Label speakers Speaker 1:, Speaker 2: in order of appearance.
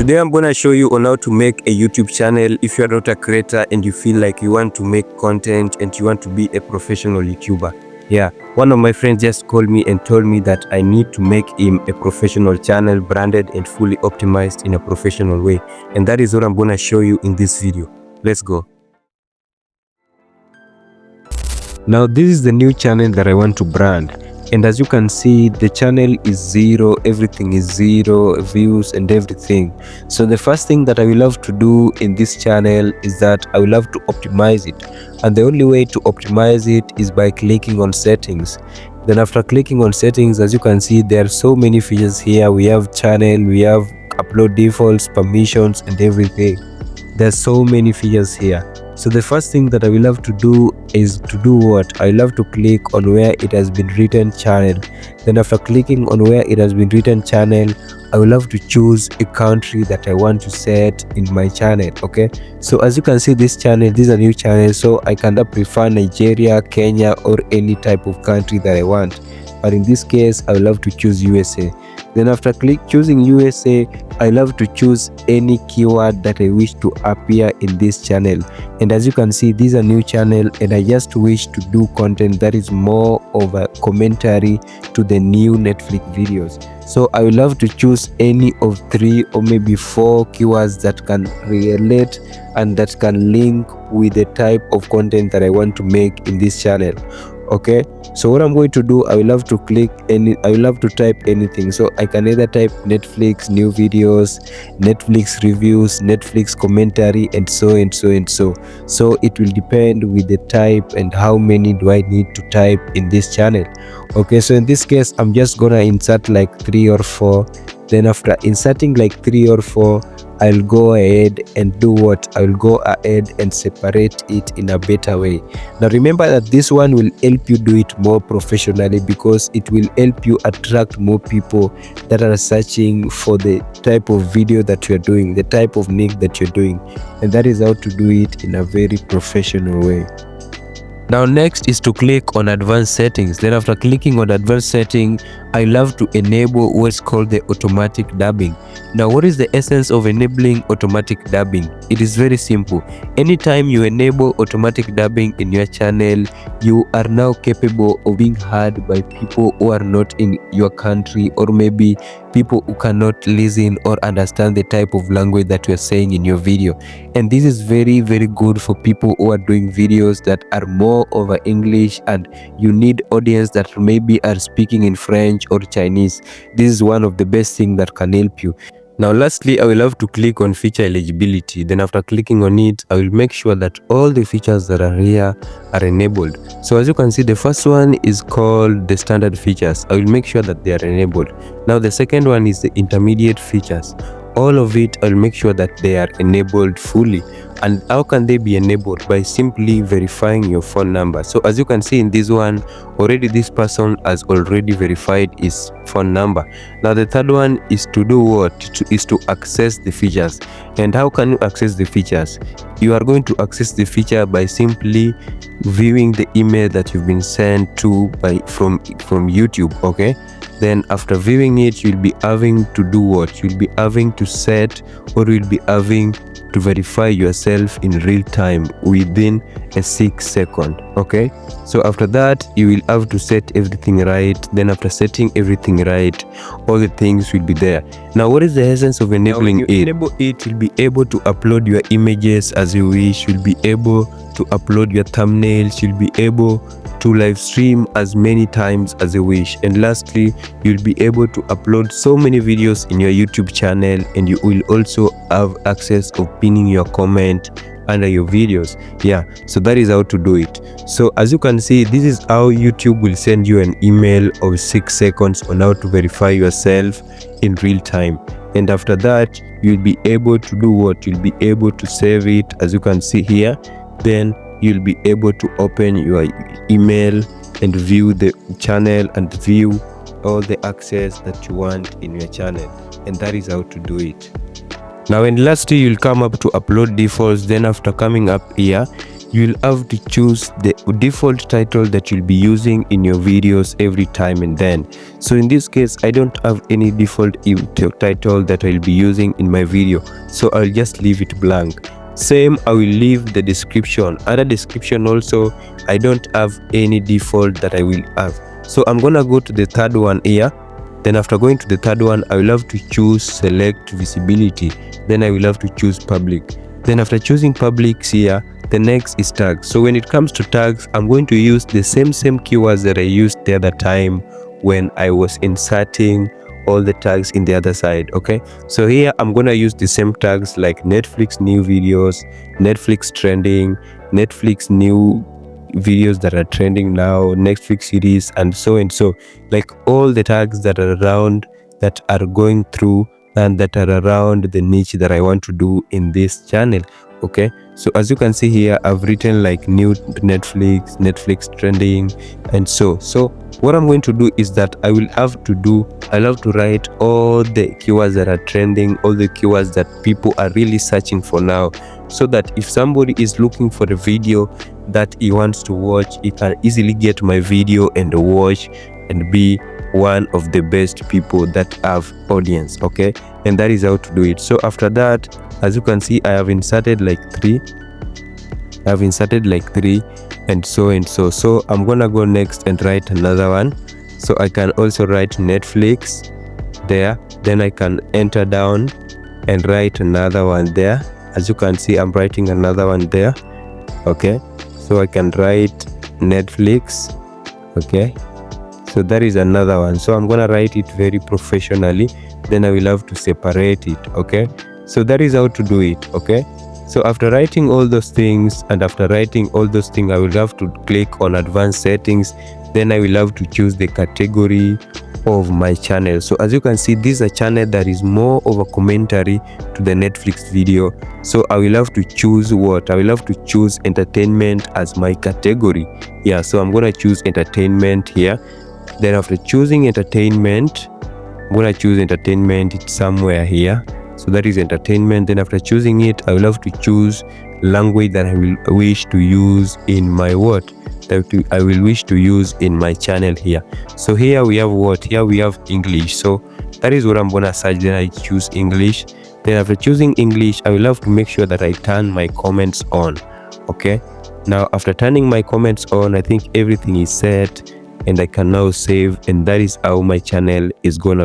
Speaker 1: Today I'm gonna show you on how to make a YouTube channel if you are not a creator and you feel like you want to make content and you want to be a professional YouTuber. Yeah, one of my friends just called me and told me that I need to make him a professional channel, branded and fully optimized in a professional way. And that is what I'm gonna show you in this video. Let's go. Now this is the new channel that I want to brand. And as you can see, the channel is zero, everything is zero, views and everything. So the first thing that I will have to do in this channel is that I will have to optimize it. And the only way to optimize it is by clicking on settings. Then after clicking on settings, as you can see, there are so many features here. We have channel, we have upload defaults, permissions and everything. There's so many features here. So the first thing that I will have to do is to do what? I will have to click on where it has been written channel. Then after clicking on where it has been written channel, I will have to choose a country that I want to set in my channel. Okay, so as you can see, this channel, this is a new channel, so I can prefer Nigeria, Kenya or any type of country that I want. But in this case, I will have to choose USA. Then after choosing USA, I love to choose any keyword that I wish to appear in this channel. And as you can see, this is a new channel and I just wish to do content that is more of a commentary to the new Netflix videos. So I will love to choose any of 3 or maybe 4 keywords that can relate and that can link with the type of content that I want to make in this channel. Okay, so what I'm going to do, I will have to type anything. So I can either type Netflix new videos, Netflix reviews, Netflix commentary, and so. So it will depend with the type and how many do I need to type in this channel. Okay, so in this case, I'm just gonna insert like 3 or 4. Then after inserting like 3 or 4, I'll go ahead and do what? I will go ahead and separate it in a better way. Now remember that this one will help you do it more professionally because it will help you attract more people that are searching for the type of video that you're doing, the type of niche that you're doing. And that is how to do it in a very professional way. Now next is to click on advanced settings. Then after clicking on advanced setting, I love to enable what's called the automatic dubbing. Now what is the essence of enabling automatic dubbing? It is very simple. Anytime you enable automatic dubbing in your channel, you are now capable of being heard by people who are not in your country, or maybe people who cannot listen or understand the type of language that you are saying in your video. And this is very good for people who are doing videos that are more over English and you need audience that maybe are speaking in French or Chinese. This is one of the best things that can help you. Now lastly, I will have to click on feature eligibility. Then after clicking on it, I will make sure that all the features that are here are enabled. So as you can see, the first one is called the standard features. I will make sure that they are enabled. Now the second one is the intermediate features. All of it, I'll make sure that they are enabled fully. And how can they be enabled? By simply verifying your phone number. So as you can see in this one, already this person has already verified his phone number. Now the third one is to do what? Is to access the features. And how can you access the features? You are going to access the feature by simply viewing the email that you've been sent to from YouTube. Okay, then after viewing it, you'll be having to do what? You'll be having to set, or you'll be having to verify yourself in real time within a 6 seconds. Okay, so after that you will have to set everything right. Then after setting everything right, all the things will be there. Now what is the essence of enabling it? Enable it, you'll be able to upload your images as you wish. You'll be able to upload your thumbnails. You'll be able to live stream as many times as you wish. And lastly, you'll be able to upload so many videos in your YouTube channel, and you will also have access of pinning your comment under your videos. Yeah, so that is how to do it. So as you can see, this is how YouTube will send you an email of 6 seconds on how to verify yourself in real time. And after that, you'll be able to do what? You'll be able to save it, as you can see here. Then you'll be able to open your email and view the channel and view all the access that you want in your channel. And that is how to do it. Now and lastly, you'll come up to upload defaults. Then after coming up here, you'll have to choose the default title that you'll be using in your videos every time and then. So in this case, I don't have any default title that I'll be using in my video, so I'll just leave it blank. Same, I will leave the description. Other description also, I don't have any default that I will have. So I'm gonna go to the third one here. Then after going to the third one, I will have to choose select visibility. Then I will have to choose public. Then after choosing public here, the next is tags. So when it comes to tags, I'm going to use the same keywords that I used the other time when I was inserting all the tags in the other side. Okay, so here I'm gonna use the same tags like Netflix new videos, Netflix trending, Netflix new videos that are trending now, Netflix series, and so, like all the tags that are around, that are going through, and that are around the niche that I want to do in this channel. Okay, so as you can see here, I've written like new Netflix trending, and so what I'm going to do is that I'll have to write all the keywords that are trending, all the keywords that people are really searching for now, so that if somebody is looking for a video that he wants to watch, he can easily get my video and watch and be one of the best people that have audience. Okay, and that is how to do it. So after that, as you can see, I have inserted like three, and so I'm gonna go next and write another one. So I can also write Netflix there, then I can enter down and write another one there. As you can see, I'm writing another one there. Okay, so I can write Netflix. Okay, so that is another one. So I'm gonna write it very professionally, then I will have to separate it. Okay, so that is how to do it. Okay, so after writing all those things, I will have to click on advanced settings. Then I will have to choose the category of my channel. So as you can see, this is a channel that is more of a commentary to the Netflix video. So I will have to choose what? I will have to choose entertainment as my category. Yeah, so I'm gonna choose entertainment here. Then after choosing entertainment, I'm gonna choose entertainment, it's somewhere here. So that is entertainment. Then after choosing it, I will have to choose language that I will wish to use in my wish to use in my channel here. So here we have what? Here we have English. So that is what I'm gonna search. Then I choose English. Then after choosing English, I will have to make sure that I turn my comments on. Okay, now after turning my comments on, I think everything is set and I can now save, and that is how my channel is gonna